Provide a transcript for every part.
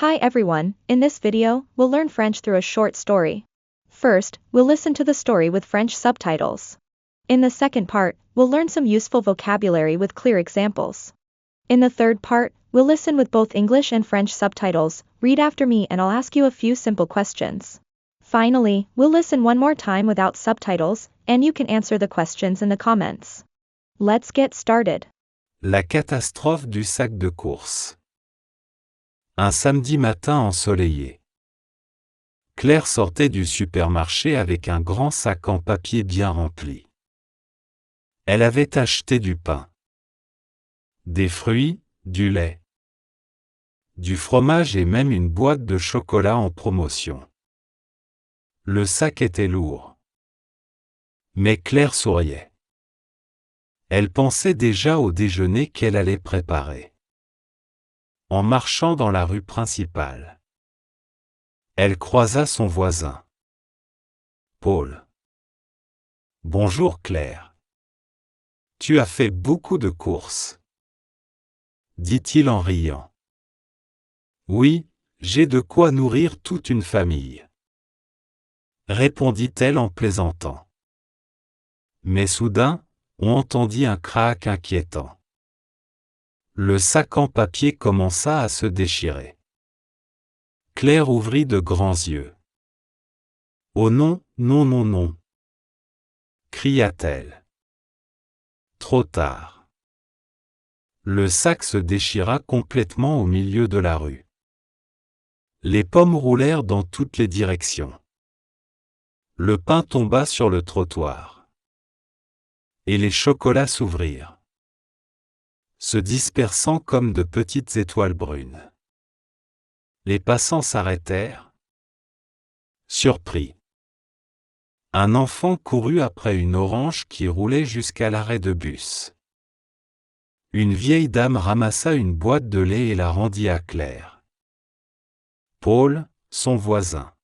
Hi everyone, in this video, we'll learn French through a short story. First, we'll listen to the story with French subtitles. In the second part, we'll learn some useful vocabulary with clear examples. In the third part, we'll listen with both English and French subtitles, read after me and I'll ask you a few simple questions. Finally, we'll listen one more time without subtitles, and you can answer the questions in the comments. Let's get started. La catastrophe du sac de course. Un samedi matin ensoleillé. Claire sortait du supermarché avec un grand sac en papier bien rempli. Elle avait acheté du pain, des fruits, du lait, du fromage et même une boîte de chocolat en promotion. Le sac était lourd. Mais Claire souriait. Elle pensait déjà au déjeuner qu'elle allait préparer. En marchant dans la rue principale, elle croisa son voisin, Paul. « Bonjour Claire. Tu as fait beaucoup de courses, dit-il en riant. Oui, j'ai de quoi nourrir toute une famille, répondit-elle en plaisantant. Mais soudain, on entendit un craque inquiétant. Le sac en papier commença à se déchirer. Claire ouvrit de grands yeux. « Oh non, non, non, non !» cria-t-elle. Trop tard. Le sac se déchira complètement au milieu de la rue. Les pommes roulèrent dans toutes les directions. Le pain tomba sur le trottoir. Et les chocolats s'ouvrirent, se dispersant comme de petites étoiles brunes. Les passants s'arrêtèrent, surpris. Un enfant courut après une orange qui roulait jusqu'à l'arrêt de bus. Une vieille dame ramassa une boîte de lait et la rendit à Claire. Paul, son voisin,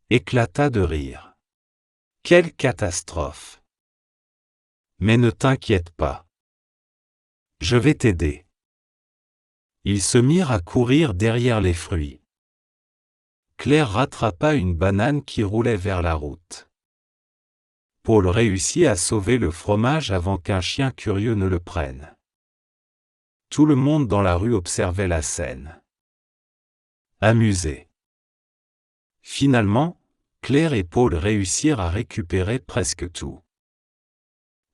éclata de rire. Quelle catastrophe! Mais ne t'inquiète pas. Je vais t'aider. Ils se mirent à courir derrière les fruits. Claire rattrapa une banane qui roulait vers la route. Paul réussit à sauver le fromage avant qu'un chien curieux ne le prenne. Tout le monde dans la rue observait la scène, amusé. Finalement, Claire et Paul réussirent à récupérer presque tout.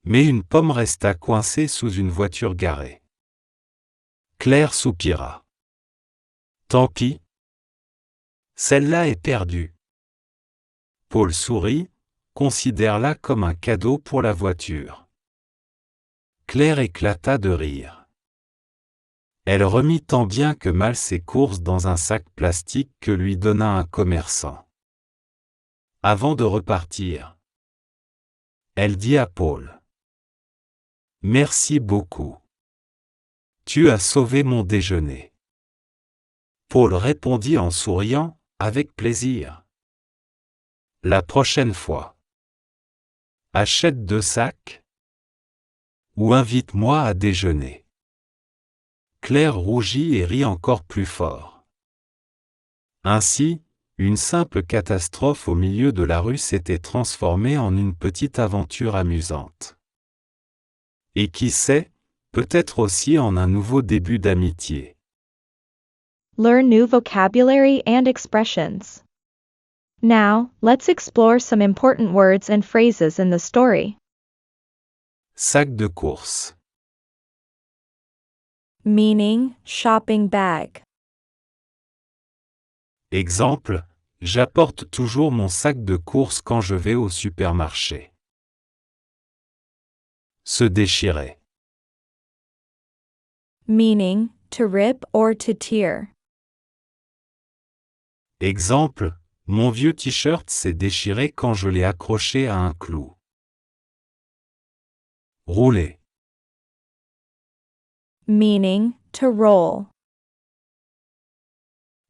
Mais une pomme resta coincée sous une voiture garée. Claire soupira. Tant pis. Celle-là est perdue. Paul sourit, considère-la comme un cadeau pour la voiture. Claire éclata de rire. Elle remit tant bien que mal ses courses dans un sac plastique que lui donna un commerçant. Avant de repartir, elle dit à Paul: « Merci beaucoup. Tu as sauvé mon déjeuner. » Paul répondit en souriant, avec plaisir. La prochaine fois, achète 2 sacs ou invite-moi à déjeuner. Claire rougit et rit encore plus fort. Ainsi, une simple catastrophe au milieu de la rue s'était transformée en une petite aventure amusante. Et qui sait, peut-être aussi en un nouveau début d'amitié. Learn new vocabulary and expressions. Now, let's explore some important words and phrases in the story. Sac de course. Meaning, shopping bag. Exemple, j'apporte toujours mon sac de course quand je vais au supermarché. Se déchirer. Meaning, to rip or to tear. Exemple, mon vieux t-shirt s'est déchiré quand je l'ai accroché à un clou. Rouler. Meaning, to roll.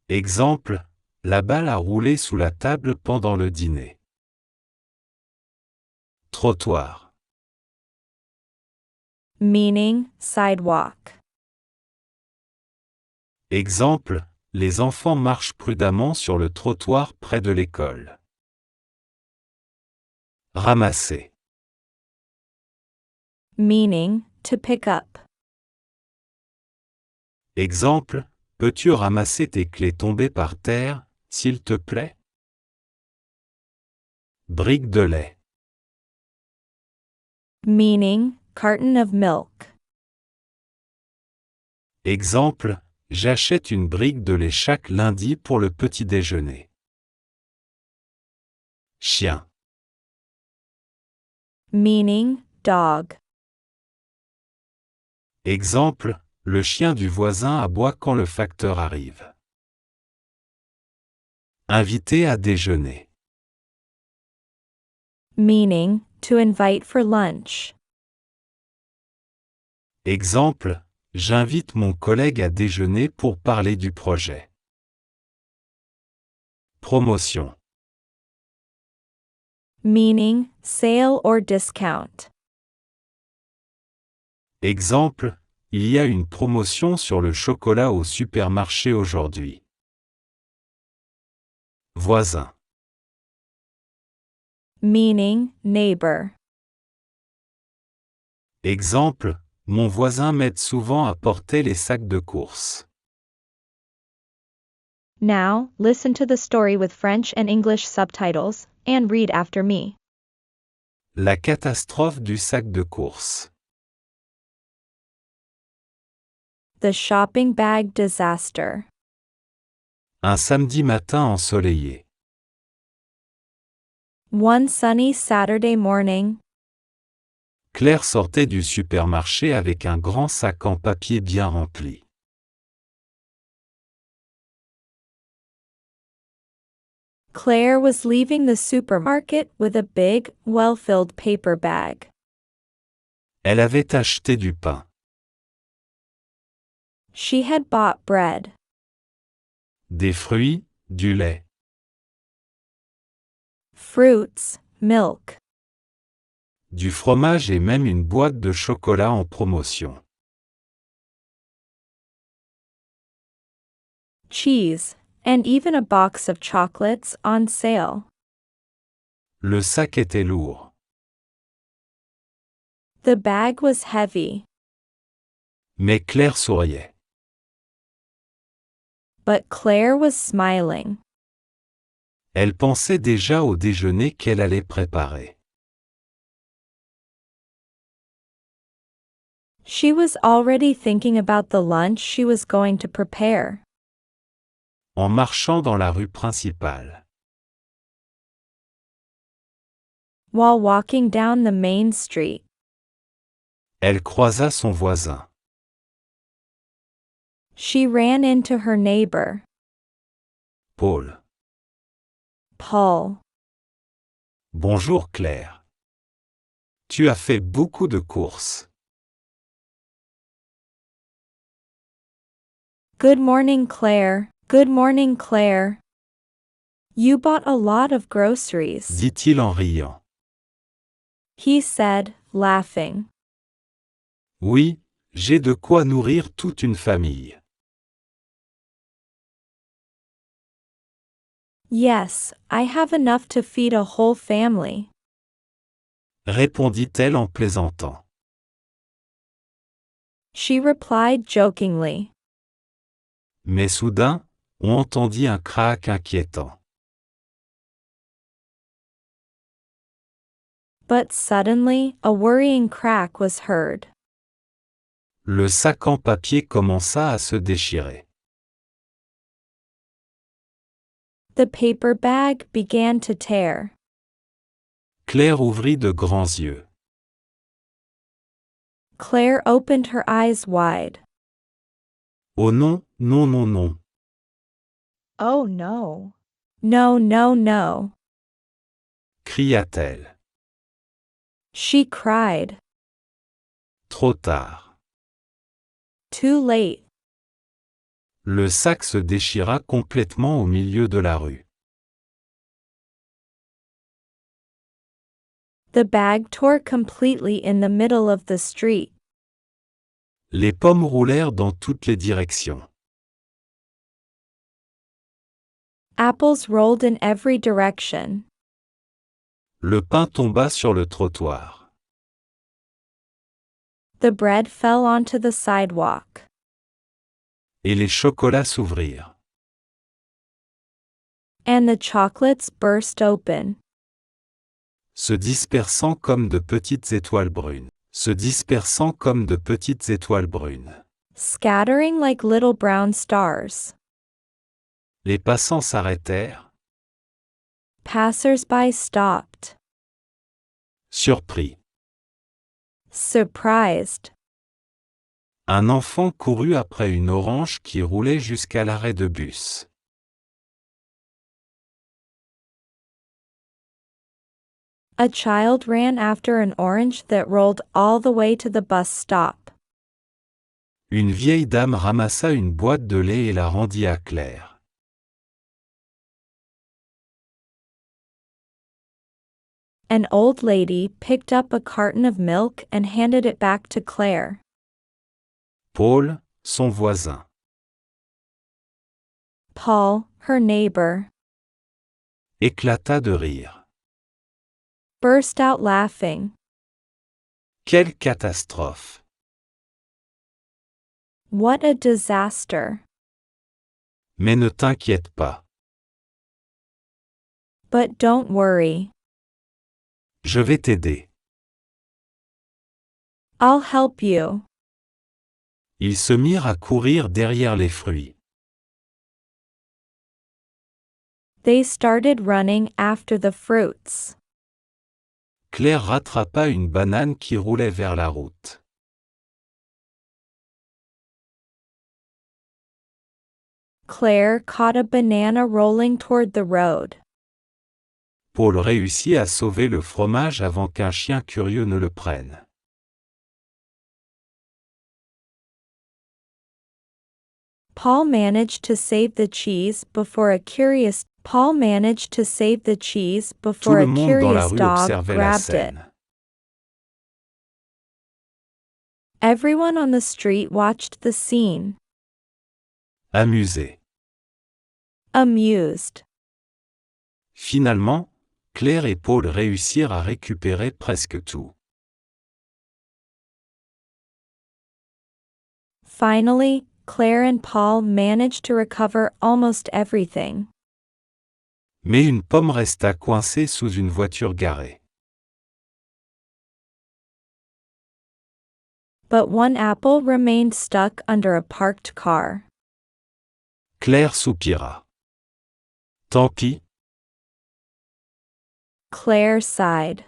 Exemple, la balle a roulé sous la table pendant le dîner. Trottoir. Meaning, sidewalk. Exemple, les enfants marchent prudemment sur le trottoir près de l'école. Ramasser. Meaning, to pick up. Exemple, peux-tu ramasser tes clés tombées par terre, s'il te plaît? Brique de lait. Meaning, carton of milk. Exemple, j'achète une brique de lait chaque lundi pour le petit déjeuner. Chien. Meaning, dog. Exemple, le chien du voisin aboie quand le facteur arrive. Inviter à déjeuner. Meaning, to invite for lunch. Exemple, j'invite mon collègue à déjeuner pour parler du projet. Promotion. Meaning, sale or discount. Exemple, il y a une promotion sur le chocolat au supermarché aujourd'hui. Voisin. Meaning, neighbor. Exemple, mon voisin m'aide souvent à porter les sacs de course. Now, listen to the story with French and English subtitles, and read after me. La catastrophe du sac de course. The shopping bag disaster. Un samedi matin ensoleillé. One sunny Saturday morning, Claire sortait du supermarché avec un grand sac en papier bien rempli. Claire was leaving the supermarket with a big, well-filled paper bag. Elle avait acheté du pain, She had bought bread, des fruits, du lait. fruits, milk, Du fromage et même une boîte de chocolat en promotion. cheese, and even a box of chocolates on sale. Le sac était lourd. The bag was heavy, Mais Claire souriait. but Claire was smiling. Elle pensait déjà au déjeuner qu'elle allait préparer. She was already thinking about the lunch she was going to prepare. En marchant dans la rue principale. While walking down the main street, Elle croisa son voisin. she ran into her neighbor, Paul. Paul. Bonjour Claire. Tu as fait beaucoup de courses. Good morning, Claire. Good morning, Claire. You bought a lot of groceries, Dit-il en riant. he said, laughing. Oui, j'ai de quoi nourrir toute une famille. Yes, I have enough to feed a whole family, Répondit-elle en plaisantant. she replied jokingly. Mais soudain, on entendit un craque inquiétant. But suddenly, a worrying crack was heard. Le sac en papier commença à se déchirer. The paper bag began to tear. Claire ouvrit de grands yeux. Claire opened her eyes wide. Oh non, non, non, non. Oh no. No, no, no. Cria-t-elle. She cried. Trop tard. Too late. Le sac se déchira complètement au milieu de la rue. The bag tore completely in the middle of the street. Les pommes roulèrent dans toutes les directions. Apples rolled in every direction. Le pain tomba sur le trottoir. The bread fell onto the sidewalk. Et les chocolats s'ouvrirent. And the chocolates burst open. Se dispersant comme de petites étoiles brunes. Se dispersant comme de petites étoiles brunes. Scattering like little brown stars. Les passants s'arrêtèrent. Passers-by stopped. Surpris. Surprised. Un enfant courut après une orange qui roulait jusqu'à l'arrêt de bus. A child ran after an orange that rolled all the way to the bus stop. Une vieille dame ramassa une boîte de lait et la rendit à Claire. An old lady picked up a carton of milk and handed it back to Claire. Paul, son voisin. Paul, her neighbor, Éclata de rire. burst out laughing. Quelle catastrophe! What a disaster. Mais ne t'inquiète pas. But don't worry. Je vais t'aider. I'll help you. Ils se mirent à courir derrière les fruits. They started running after the fruits. Claire rattrapa une banane qui roulait vers la route. Claire caught a banana rolling toward the road. Paul réussit à sauver le fromage avant qu'un chien curieux ne le prenne. Paul managed to save the cheese before a curious Tout le monde dans la rue dog observait la grabbed it. scène. Everyone on the street watched the scene, Amusé. amused. Finalement, Claire et Paul réussirent à récupérer presque tout. Finally, Claire and Paul managed to recover almost everything. Mais une pomme resta coincée sous une voiture garée. But one apple remained stuck under a parked car. Claire soupira. Tant pis, Claire sighed.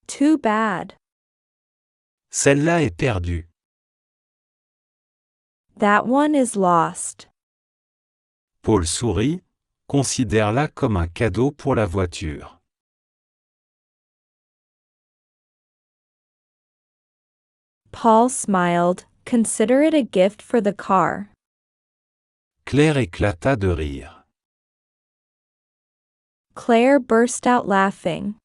Too bad. celle-là est perdue. That one is lost. Paul sourit, considère-la comme un cadeau pour la voiture. Paul smiled, consider it a gift for the car. Claire éclata de rire. Claire burst out laughing.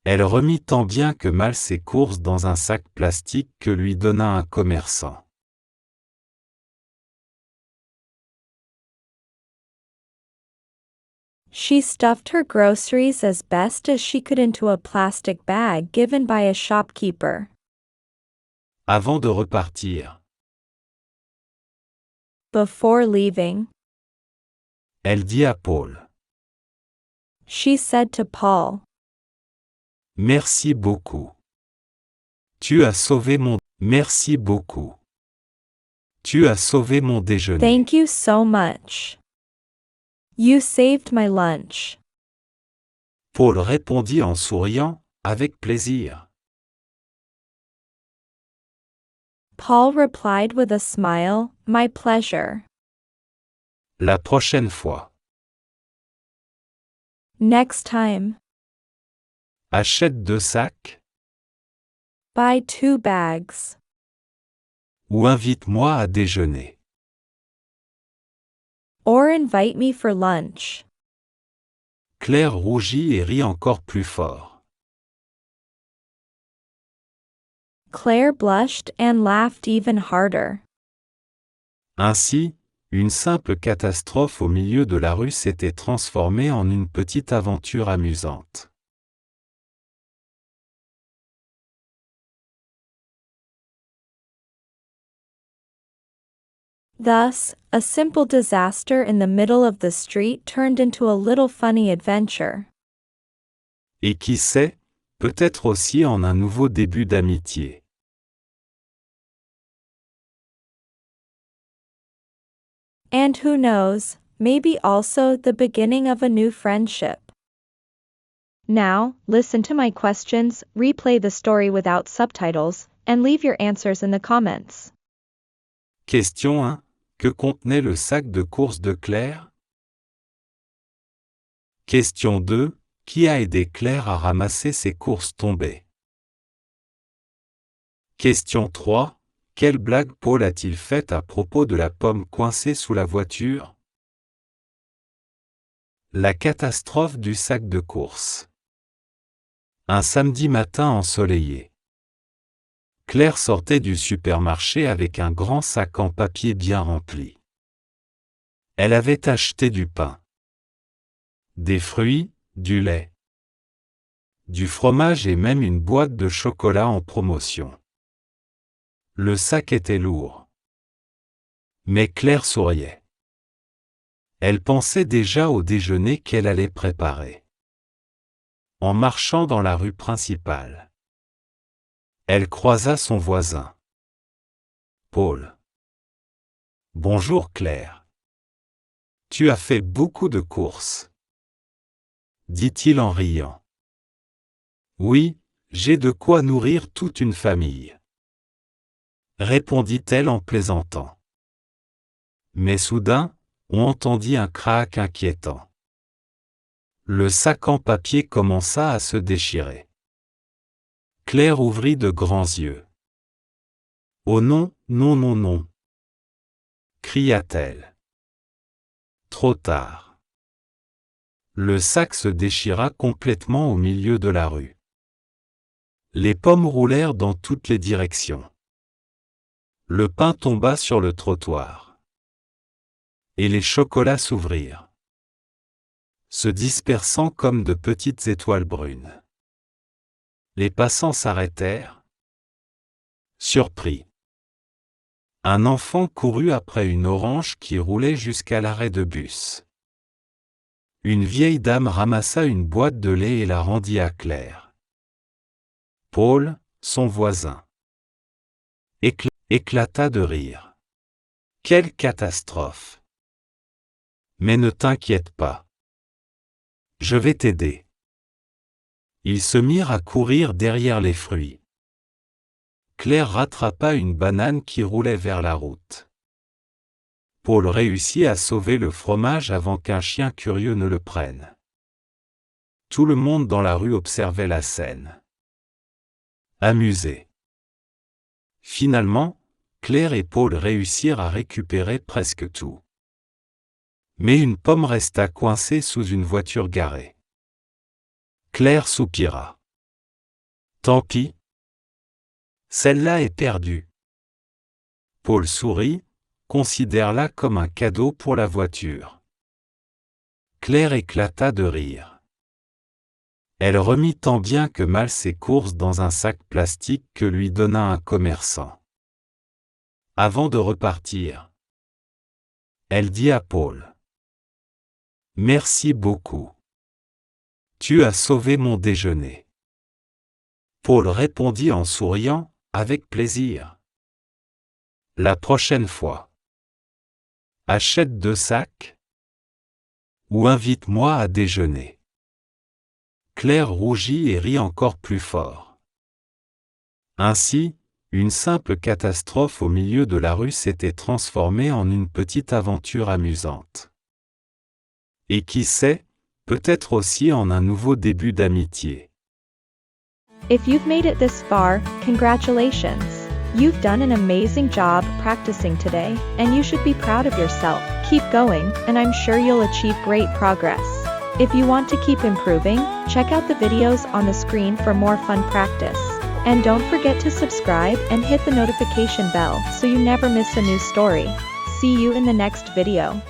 Elle remit tant bien que mal ses courses dans un sac plastique que lui donna un commerçant. She stuffed her groceries as best as she could into a plastic bag given by a shopkeeper. Avant de repartir, Before leaving, elle dit à Paul, she said to Paul, merci beaucoup. Tu as sauvé mon... Merci beaucoup. Tu as sauvé mon déjeuner. "Thank you so much. You saved my lunch." Paul répondit en souriant, avec plaisir. Paul replied with a smile, "My pleasure." La prochaine fois, Next time, achète 2 sacs, buy 2 bags. ou invite-moi à déjeuner. Or invite me for lunch. Claire rougit et rit encore plus fort. Claire blushed and laughed even harder. Ainsi, une simple catastrophe au milieu de la rue s'était transformée en une petite aventure amusante. Thus, a simple disaster in the middle of the street turned into a little funny adventure. Et qui sait, peut-être aussi en un nouveau début d'amitié. And who knows, maybe also the beginning of a new friendship. Now, listen to my questions, replay the story without subtitles, and leave your answers in the comments. Question 1. Que contenait le sac de courses de Claire? Question 2. Qui a aidé Claire à ramasser ses courses tombées? Question 3. Quelle blague Paul a-t-il faite à propos de la pomme coincée sous la voiture? La catastrophe du sac de courses. Un samedi matin ensoleillé. Claire sortait du supermarché avec un grand sac en papier bien rempli. Elle avait acheté du pain, des fruits, du lait, du fromage et même une boîte de chocolat en promotion. Le sac était lourd. Mais Claire souriait. Elle pensait déjà au déjeuner qu'elle allait préparer. En marchant dans la rue principale, elle croisa son voisin, Paul. « Bonjour Claire. Tu as fait beaucoup de courses, dit-il en riant. Oui, j'ai de quoi nourrir toute une famille, répondit-elle en plaisantant. Mais soudain, on entendit un craque inquiétant. Le sac en papier commença à se déchirer. Claire ouvrit de grands yeux. « Oh non, non, non, non !» cria-t-elle. Trop tard. Le sac se déchira complètement au milieu de la rue. Les pommes roulèrent dans toutes les directions. Le pain tomba sur le trottoir. Et les chocolats s'ouvrirent, se dispersant comme de petites étoiles brunes. Les passants s'arrêtèrent, surpris. Un enfant courut après une orange qui roulait jusqu'à l'arrêt de bus. Une vieille dame ramassa une boîte de lait et la rendit à Claire. Paul, son voisin, éclata de rire. Quelle catastrophe! Mais ne t'inquiète pas. Je vais t'aider. Ils se mirent à courir derrière les fruits. Claire rattrapa une banane qui roulait vers la route. Paul réussit à sauver le fromage avant qu'un chien curieux ne le prenne. Tout le monde dans la rue observait la scène, amusé. Finalement, Claire et Paul réussirent à récupérer presque tout. Mais une pomme resta coincée sous une voiture garée. Claire soupira. Tant pis. Celle-là est perdue. Paul sourit, considère-la comme un cadeau pour la voiture. Claire éclata de rire. Elle remit tant bien que mal ses courses dans un sac plastique que lui donna un commerçant. Avant de repartir, elle dit à Paul: « Merci beaucoup. Tu as sauvé mon déjeuner. » Paul répondit en souriant, avec plaisir. La prochaine fois, achète 2 sacs ou invite-moi à déjeuner. Claire rougit et rit encore plus fort. Ainsi, une simple catastrophe au milieu de la rue s'était transformée en une petite aventure amusante. Et qui sait, peut-être aussi en un nouveau début d'amitié. If you've made it this far, congratulations! You've done an amazing job practicing today, and you should be proud of yourself. Keep going, and I'm sure you'll achieve great progress. If you want to keep improving, check out the videos on the screen for more fun practice. And don't forget to subscribe and hit the notification bell so you never miss a new story. See See you in the next video.